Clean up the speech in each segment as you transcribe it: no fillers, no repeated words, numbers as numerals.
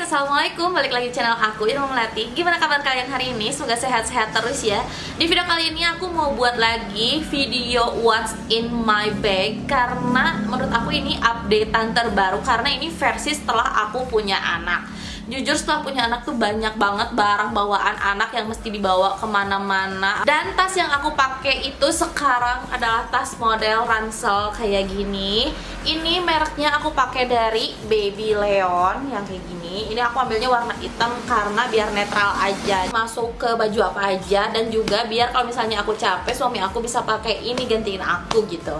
Assalamualaikum, balik lagi di channel aku, Irma Melati. Gimana kabar kalian hari ini? Semoga sehat-sehat terus ya. Di video kali ini aku mau buat lagi video What's in my bag, karena menurut aku ini updatean terbaru, karena ini versi setelah aku punya anak. Jujur setelah punya anak tuh banyak banget barang bawaan anak yang mesti dibawa kemana-mana. Dan tas yang aku pakai itu sekarang adalah tas model ransel kayak gini. Ini mereknya aku pakai dari Baby Leon yang kayak gini. Ini aku ambilnya warna hitam karena biar netral aja, masuk ke baju apa aja. Dan juga biar kalau misalnya aku capek, suami aku bisa pakai ini gantiin aku gitu.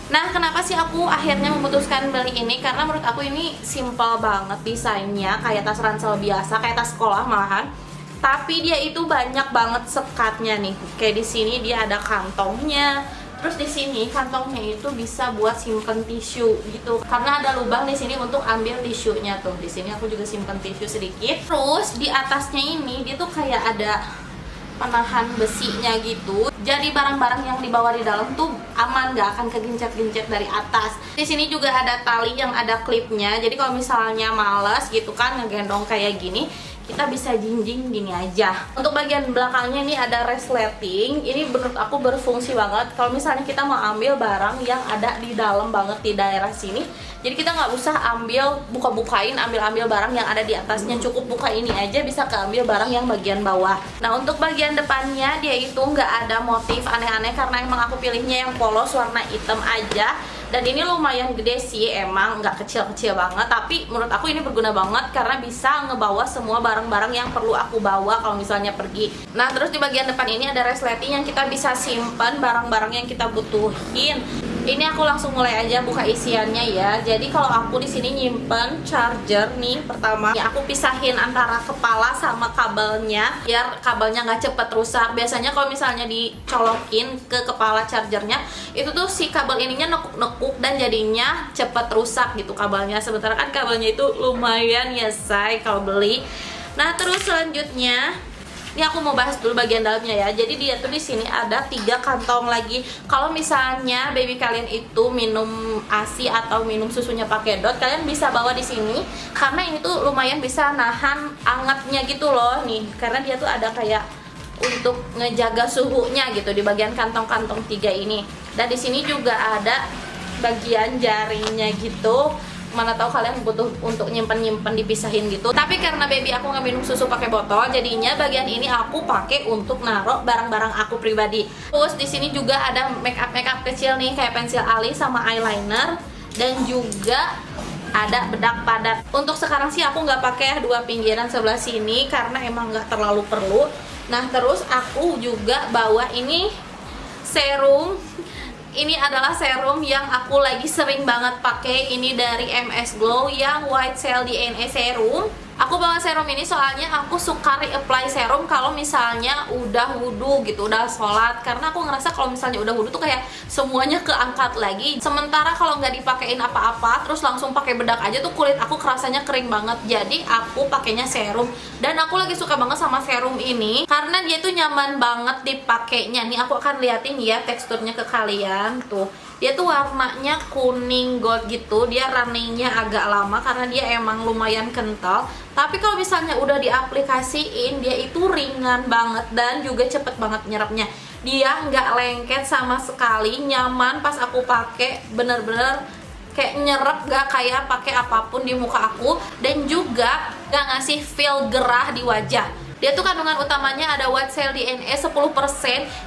Nah, kenapa sih aku akhirnya memutuskan beli ini? Karena menurut aku ini simple banget desainnya, kayak tas ransel biasa, kayak tas sekolah malahan. Tapi dia itu banyak banget sekatnya nih. Kayak di sini dia ada kantongnya. Terus di sini kantongnya itu bisa buat simpen tisu gitu. Karena ada lubang di sini untuk ambil tisunya tuh. Di sini aku juga simpen tisu sedikit. Terus di atasnya ini dia tuh kayak ada penahan besinya gitu, jadi barang-barang yang dibawa di dalam tuh aman, gak akan kegencet-gencet dari atas. Di sini juga ada tali yang ada klipnya, jadi kalau misalnya males gitu kan ngegendong kayak gini, kita bisa jinjing gini aja. Untuk bagian belakangnya ini ada resleting. Ini menurut aku berfungsi banget kalau misalnya kita mau ambil barang yang ada di dalam banget di daerah sini. Jadi kita nggak usah ambil buka-bukain, ambil barang yang ada di atasnya, cukup buka ini aja bisa keambil barang yang bagian bawah. Nah, untuk bagian depannya dia itu nggak ada motif aneh-aneh karena emang aku pilihnya yang polos warna hitam aja. Dan ini lumayan gede sih, emang nggak kecil-kecil banget, tapi menurut aku ini berguna banget karena bisa ngebawa semua barang-barang yang perlu aku bawa kalau misalnya pergi. Nah, terus di bagian depan ini ada resleting yang kita bisa simpan barang-barang yang kita butuhin. Ini aku langsung mulai aja buka isiannya ya. Jadi kalau aku di sini nyimpen charger nih, pertama ya aku pisahin antara kepala sama kabelnya biar kabelnya nggak cepet rusak. Biasanya kalau misalnya dicolokin ke kepala chargernya itu tuh si kabel ininya nekuk-nekuk dan jadinya cepet rusak gitu kabelnya. Sementara kan kabelnya itu lumayan ya say kalau beli. Nah, terus selanjutnya ini aku mau bahas dulu bagian dalamnya ya. Jadi dia tuh di sini ada 3 kantong lagi. Kalau misalnya baby kalian itu minum ASI atau minum susunya pakai dot, kalian bisa bawa di sini karena ini tuh lumayan bisa nahan angetnya gitu loh nih. Karena dia tuh ada kayak untuk ngejaga suhunya gitu di bagian kantong-kantong 3 ini. Dan di sini juga ada bagian jaringnya gitu. Mana tahu kalian butuh untuk nyimpen dipisahin gitu. Tapi karena baby aku nggak minum susu pakai botol, jadinya bagian ini aku pakai untuk naruh barang-barang aku pribadi. Terus di sini juga ada makeup kecil nih kayak pensil alis sama eyeliner, dan juga ada bedak padat. Untuk sekarang sih aku nggak pakai 2 pinggiran sebelah sini karena emang nggak terlalu perlu. Nah, terus aku juga bawa ini serum. Ini adalah serum yang aku lagi sering banget pakai. Ini dari MS Glow yang White Cell DNA Serum. Aku bawa serum ini soalnya aku suka reapply serum kalau misalnya udah wudhu gitu, udah sholat. Karena aku ngerasa kalau misalnya udah wudhu tuh kayak semuanya keangkat lagi. Sementara kalau nggak dipakein apa-apa, terus langsung pakai bedak aja tuh kulit aku kerasanya kering banget. Jadi aku pakainya serum. Dan aku lagi suka banget sama serum ini karena dia tuh nyaman banget dipakainya. Nih aku akan liatin ya teksturnya ke kalian tuh. Dia tuh warnanya kuning gold gitu. Dia runningnya agak lama karena dia emang lumayan kental. Tapi kalau misalnya udah diaplikasiin, dia itu ringan banget dan juga cepet banget nyerapnya. Dia nggak lengket sama sekali, nyaman pas aku pakai, bener-bener kayak nyerap, gak kayak pakai apapun di muka aku. Dan juga gak ngasih feel gerah di wajah. Dia tuh kandungan utamanya ada white cell DNA 10%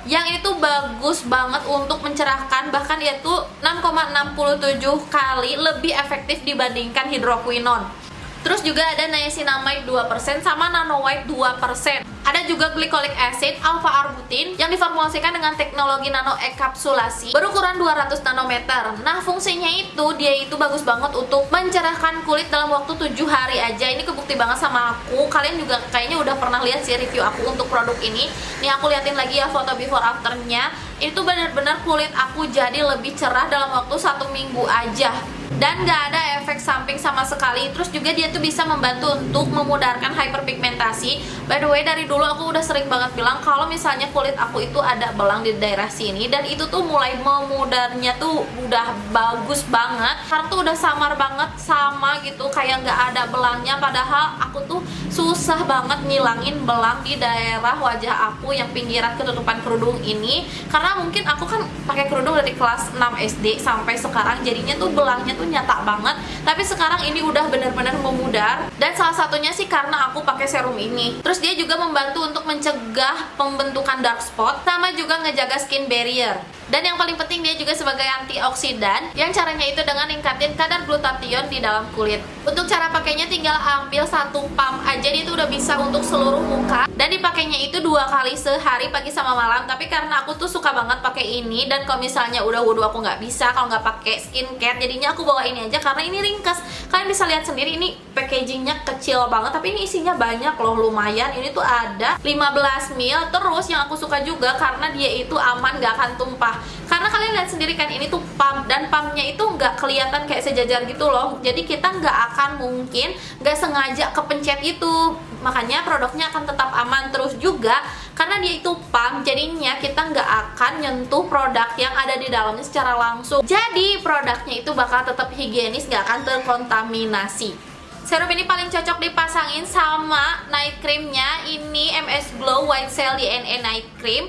yang itu bagus banget untuk mencerahkan, bahkan dia tuh 6,67 kali lebih efektif dibandingkan hidroquinone. Terus juga ada niacinamide 2% sama nanowhite 2%. Ada juga glycolic acid, alpha-arbutin yang diformulasikan dengan teknologi nanoenkapsulasi berukuran 200 nanometer. Nah, fungsinya itu dia itu bagus banget untuk mencerahkan kulit dalam waktu 7 hari aja. Ini kebukti banget sama aku. Kalian juga kayaknya udah pernah lihat sih review aku untuk produk ini. Nih aku liatin lagi ya foto before afternya. Itu benar-benar kulit aku jadi lebih cerah dalam waktu 1 minggu aja. Dan gak ada efek samping sama sekali. Terus juga dia tuh bisa membantu untuk memudarkan hyperpigmentasi. By the way, dari dulu dulu aku udah sering banget bilang kalau misalnya kulit aku itu ada belang di daerah sini, dan itu tuh mulai memudarnya tuh udah bagus banget. Sekarang tuh udah samar banget, sama gitu, kayak nggak ada belangnya. Padahal aku tuh susah banget ngilangin belang di daerah wajah aku yang pinggiran ketutupan kerudung ini, karena mungkin aku kan pakai kerudung dari kelas 6 SD sampai sekarang, jadinya tuh belangnya tuh nyata banget. Tapi sekarang ini udah benar-benar memudar, dan salah satunya sih karena aku pakai serum ini. Terus dia juga membantu untuk mencegah pembentukan dark spot, sama juga ngejaga skin barrier. Dan yang paling penting dia juga sebagai antioksidan, yang caranya itu dengan ningkatin kadar glutathione di dalam kulit. Untuk cara pakainya tinggal ambil satu pump aja, dia itu udah bisa untuk seluruh muka, dan dipakainya itu 2 kali sehari, pagi sama malam. Tapi karena aku tuh suka banget pakai ini, dan kalau misalnya udah wudhu aku nggak bisa kalau nggak pakai skincare, jadinya aku bawa ini aja karena ini ringkas. Kalian bisa lihat sendiri, ini packagingnya kecil banget, tapi ini isinya banyak loh, lumayan. Ini tuh ada 15 ml. Terus yang aku suka juga karena dia itu aman, nggak akan tumpah. Karena kalian lihat sendiri kan, ini tuh pump, dan pumpnya itu nggak kelihatan kayak sejajar gitu loh. Jadi kita nggak akan mungkin nggak sengaja kepencet itu. Makanya produknya akan tetap aman. Terus juga karena dia itu pump, jadinya kita nggak akan nyentuh produk yang ada di dalamnya secara langsung. Jadi produknya itu bakal tetap higienis, nggak akan terkontaminasi. Serum ini paling cocok dipasangin sama night creamnya. Ini MS Glow White Cell DNA Night Cream.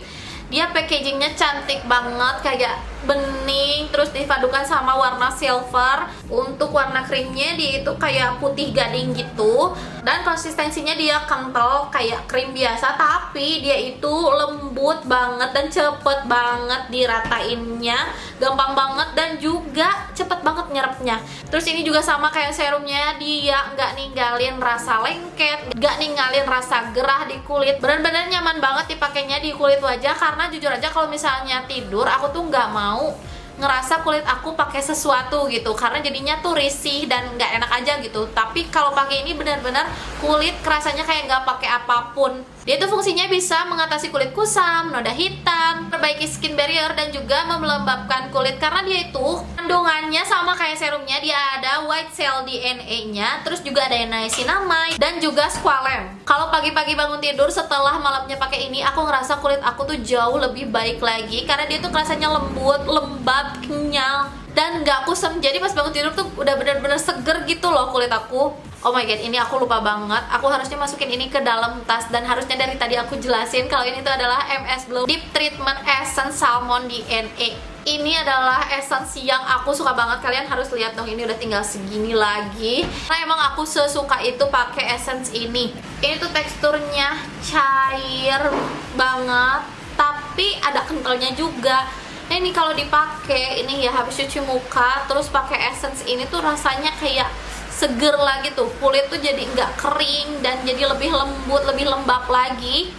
Dia packagingnya cantik banget, kayak bening, terus dipadukan sama warna silver. Untuk warna krimnya dia itu kayak putih gading gitu, dan konsistensinya dia kental kayak krim biasa, tapi dia itu lembut banget dan cepet banget diratainnya, gampang banget, dan juga cepet banget nyerapnya. Terus ini juga sama kayak serumnya, dia nggak ninggalin rasa lengket, nggak ninggalin rasa gerah di kulit. Bener-bener nyaman banget dipakainya di kulit wajah, karena jujur aja kalau misalnya tidur aku tuh nggak mau ngerasa kulit aku pakai sesuatu gitu, karena jadinya tuh risih dan nggak enak aja gitu. Tapi kalau pakai ini benar-benar kulit kerasanya kayak nggak pakai apapun. Dia tuh fungsinya bisa mengatasi kulit kusam, noda hitam, perbaiki skin barrier, dan juga melembabkan kulit. Karena dia itu kandungannya sama kayak serumnya, dia ada white cell DNA-nya, terus juga ada niacinamide dan juga squalene. Kalau pagi-pagi bangun tidur setelah malamnya pakai ini, aku ngerasa kulit aku tuh jauh lebih baik lagi, karena dia tuh rasanya lembut, lembab, kenyal, dan nggak kusam. Jadi pas bangun tidur tuh udah bener-bener seger gitu loh kulit aku. Oh my god, ini aku lupa banget. Aku harusnya masukin ini ke dalam tas, dan harusnya dari tadi aku jelasin kalau ini tuh adalah MS Glow Deep Treatment Essence Salmon DNA. Ini adalah essence yang aku suka banget. Kalian harus lihat dong, ini udah tinggal segini lagi. Karena emang aku sesuka itu pakai essence ini. Ini tuh teksturnya cair banget, tapi ada kentalnya juga. Nah, ini kalau dipakai ini ya habis cuci muka terus pakai essence ini tuh rasanya kayak seger lagi tuh, kulit tuh jadi nggak kering dan jadi lebih lembut, lebih lembab lagi.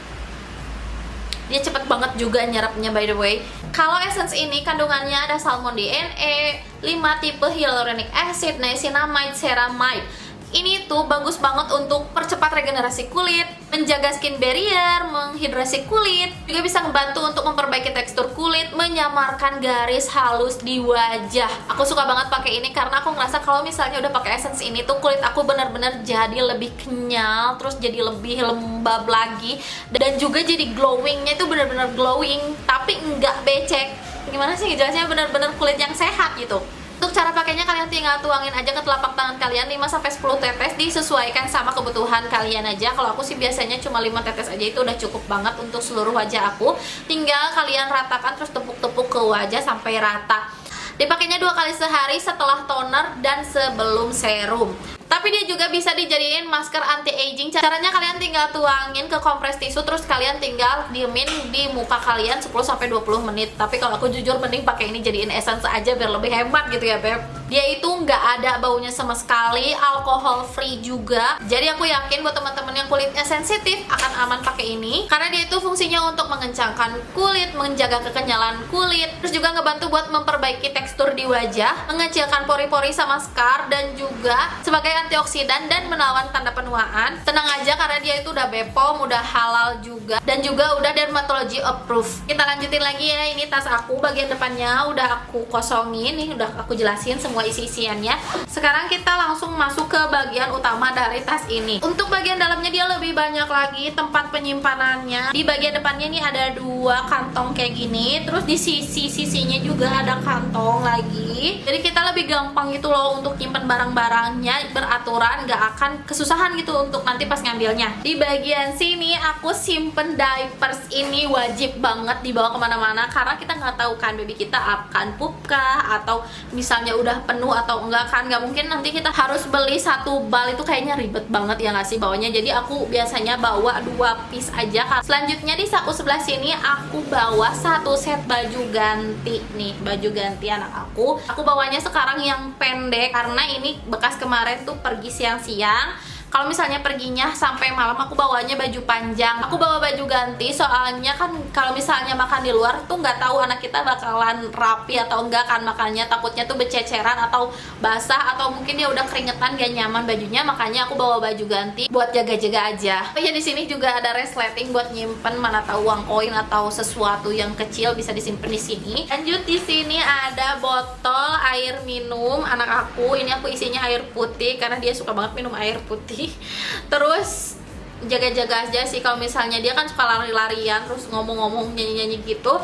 Dia cepet banget juga nyerapnya by the way. Kalau essence ini kandungannya ada salmon DNA, 5 tipe hyaluronic acid, niacinamide, ceramide. Ini tuh bagus banget untuk percepat regenerasi kulit, menjaga skin barrier, menghidrasi kulit, juga bisa membantu untuk memperbaiki tekstur kulit, menyamarkan garis halus di wajah. Aku suka banget pakai ini karena aku ngerasa kalau misalnya udah pakai essence ini tuh kulit aku bener-bener jadi lebih kenyal, terus jadi lebih lembab lagi, dan juga jadi glowingnya itu bener-bener glowing, tapi nggak becek. Gimana sih jelasnya, bener-bener kulit yang sehat gitu. Untuk cara pakainya kalian tinggal tuangin aja ke telapak tangan kalian 5-10 tetes, disesuaikan sama kebutuhan kalian aja. Kalau aku sih biasanya cuma 5 tetes aja, itu udah cukup banget untuk seluruh wajah aku. Tinggal kalian ratakan terus tepuk-tepuk ke wajah sampai rata. Dipakainya 2 kali sehari setelah toner dan sebelum serum. Tapi dia juga bisa dijadiin masker anti-aging. Caranya kalian tinggal tuangin ke kompres tisu, terus kalian tinggal diemin di muka kalian 10-20 menit. Tapi kalau aku jujur mending pakai ini jadiin essence aja biar lebih hemat gitu ya beb. Dia itu nggak ada baunya sama sekali, alkohol free juga. Jadi aku yakin buat teman-teman yang kulitnya sensitif akan aman pakai ini, karena dia itu fungsinya untuk mengencangkan kulit, menjaga kekenyalan kulit, terus juga ngebantu buat memperbaiki tekstur di wajah, mengecilkan pori-pori sama scar, dan juga sebagai antioksidan dan melawan tanda penuaan. Tenang aja karena dia itu udah BPOM, udah halal juga, dan juga udah dermatology approved. Kita lanjutin lagi ya, ini tas aku bagian depannya udah aku kosongin, nih udah aku jelasin semua semua isi-isiannya. Sekarang kita langsung masuk ke bagian utama dari tas ini. Untuk bagian dalamnya dia lebih banyak lagi tempat penyimpanannya. Di bagian depannya ini ada 2 kantong kayak gini. Terus di sisi-sisinya juga ada kantong lagi. Jadi kita lebih gampang gitu loh untuk nyimpen barang-barangnya, beraturan, gak akan kesusahan gitu untuk nanti pas ngambilnya. Di bagian sini aku simpen diapers, ini wajib banget dibawa kemana-mana karena kita nggak tahu kan baby kita akan pup kah, atau misalnya udah penuh atau enggak kan. Nggak mungkin nanti kita harus beli 1 bal, itu kayaknya ribet banget ya nggak sih bawanya. Jadi aku biasanya bawa 2 piece aja. Selanjutnya di saku sebelah sini aku bawa 1 set baju ganti nih, baju ganti anak aku. Aku bawanya sekarang yang pendek karena ini bekas kemarin tuh pergi siang-siang. Kalau misalnya perginya sampai malam aku bawanya baju panjang. Aku bawa baju ganti soalnya kan kalau misalnya makan di luar tuh nggak tahu anak kita bakalan rapi atau enggak kan makannya, takutnya tuh bececeran atau basah atau mungkin dia udah keringetan gak nyaman bajunya, makanya aku bawa baju ganti buat jaga-jaga aja. Oh ya, di sini juga ada resleting buat nyimpen mana tahu uang koin atau sesuatu yang kecil bisa disimpan di sini. Lanjut di sini ada botol air minum anak aku. Ini aku isinya air putih karena dia suka banget minum air putih. Terus jaga-jaga aja sih kalau misalnya dia kan suka lari-larian terus ngomong-ngomong nyanyi-nyanyi gitu,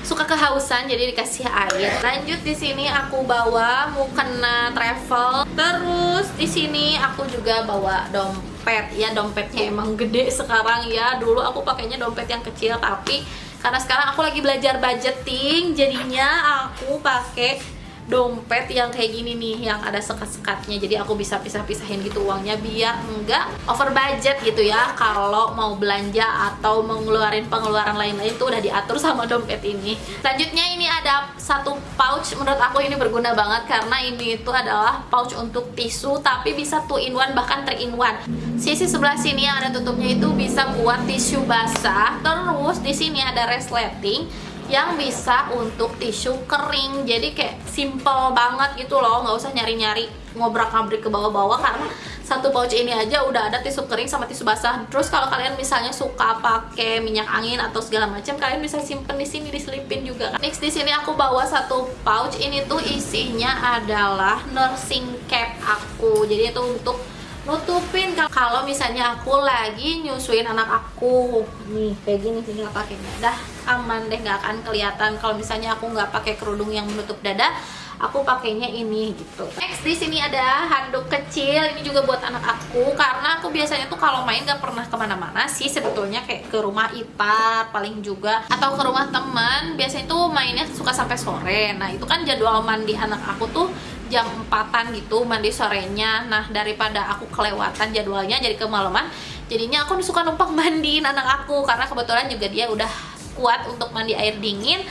suka kehausan jadi dikasih air. Lanjut di sini aku bawa mukena travel. Terus di sini aku juga bawa dompet. Ya dompetnya emang gede sekarang ya. Dulu aku pakainya dompet yang kecil, tapi karena sekarang aku lagi belajar budgeting jadinya aku pakai dompet yang kayak gini nih, yang ada sekat-sekatnya. Jadi aku bisa pisah-pisahin gitu uangnya biar enggak over budget gitu ya. Kalau mau belanja atau mengeluarin pengeluaran lain-lain tuh udah diatur sama dompet ini. Selanjutnya ini ada 1 pouch. Menurut aku ini berguna banget karena ini itu adalah pouch untuk tisu, tapi bisa 2 in 1 bahkan 3 in 1. Sisi sebelah sini yang ada tutupnya itu bisa buat tisu basah. Terus di sini ada resleting yang bisa untuk tisu kering. Jadi kayak simple banget gitu loh, nggak usah nyari-nyari ngobrak-ngabrik ke bawah-bawah karena 1 pouch ini aja udah ada tisu kering sama tisu basah. Terus kalau kalian misalnya suka pakai minyak angin atau segala macam, kalian bisa simpen di sini, diselipin juga kan. Next di sini aku bawa 1 pouch. Ini tuh isinya adalah nursing cap aku. Jadi itu untuk nutupin kalau misalnya aku lagi nyusuin anak aku nih kayak gini tinggal pakainya dah aman deh, nggak akan kelihatan kalau misalnya aku nggak pakai kerudung yang menutup dada. Aku pakainya ini gitu. Next di sini ada handuk kecil. Ini juga buat anak aku karena aku biasanya tuh kalau main nggak pernah kemana-mana sih sebetulnya, kayak ke rumah ipar paling juga atau ke rumah teman. Biasanya tuh mainnya suka sampai sore. Nah itu kan jadwal mandi anak aku tuh jam 4-an gitu mandi sorenya. Nah daripada aku kelewatan jadwalnya jadi kemalaman, jadinya aku suka numpang mandiin anak aku karena kebetulan juga dia udah kuat untuk mandi air dingin,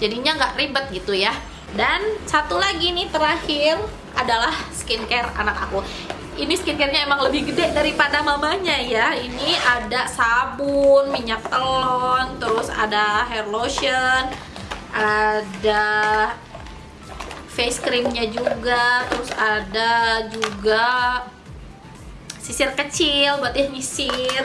jadinya nggak ribet gitu ya. Dan satu lagi nih terakhir adalah skincare anak aku. Ini skincarenya emang lebih gede daripada mamanya ya. Ini ada sabun, minyak telon, terus ada hair lotion, ada face creamnya juga, terus ada juga sisir kecil buat dia nyisir,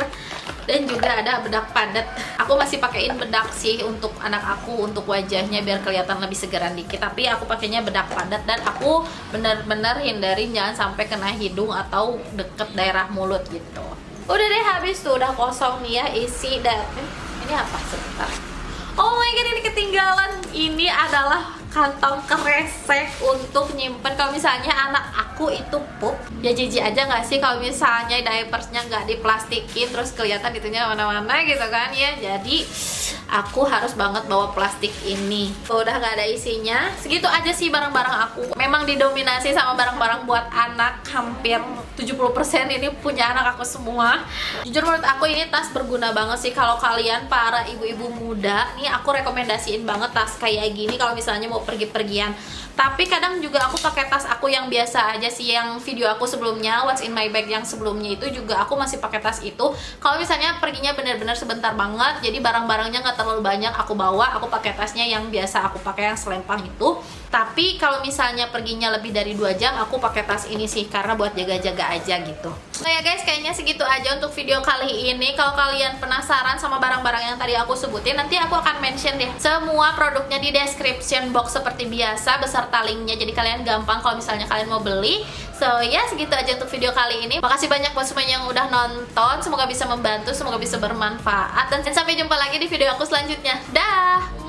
dan juga ada bedak padat. Aku masih pakein bedak sih untuk anak aku, untuk wajahnya biar kelihatan lebih segaran dikit, tapi aku pakainya bedak padat dan aku bener-bener hindarin jangan sampai kena hidung atau deket daerah mulut gitu. Udah deh, habis tuh, udah kosong nih ya isi. Dan ini apa sebentar, oh my god, ini ketinggalan. Ini adalah kantong kresek untuk nyimpen kalau misalnya anak aku itu pup. Ya jijik aja nggak sih kalau misalnya diapersnya nggak diplastikin terus kelihatan itunya mana-mana gitu kan ya. Jadi aku harus banget bawa plastik ini. Udah nggak ada isinya, segitu aja sih barang-barang aku. Memang didominasi sama barang-barang buat anak, hampir 70% ini punya anak aku semua. Jujur menurut aku ini tas berguna banget sih kalau kalian para ibu-ibu muda. Nih aku rekomendasiin banget tas kayak gini kalau misalnya mau pergi-pergian. Tapi kadang juga aku pakai tas aku yang biasa aja sih, yang video aku sebelumnya What's in my bag yang sebelumnya itu juga aku masih pakai tas itu. Kalau misalnya perginya benar-benar sebentar banget, jadi barang-barangnya nggak terlalu banyak aku bawa, aku pakai tasnya yang biasa aku pakai yang selempang itu. Tapi kalau misalnya perginya lebih dari 2 jam, aku pakai tas ini sih karena buat jaga-jaga aja gitu. Nah ya guys, kayaknya segitu aja untuk video kali ini. Kalau kalian penasaran sama barang-barang yang tadi aku sebutin, nanti aku akan mention deh semua produknya di description box seperti biasa beserta serta linknya, jadi kalian gampang kalau misalnya kalian mau beli. So ya, segitu aja untuk video kali ini. Makasih banyak buat semuanya yang udah nonton, semoga bisa membantu, semoga bisa bermanfaat, dan sampai jumpa lagi di video aku selanjutnya. Dah.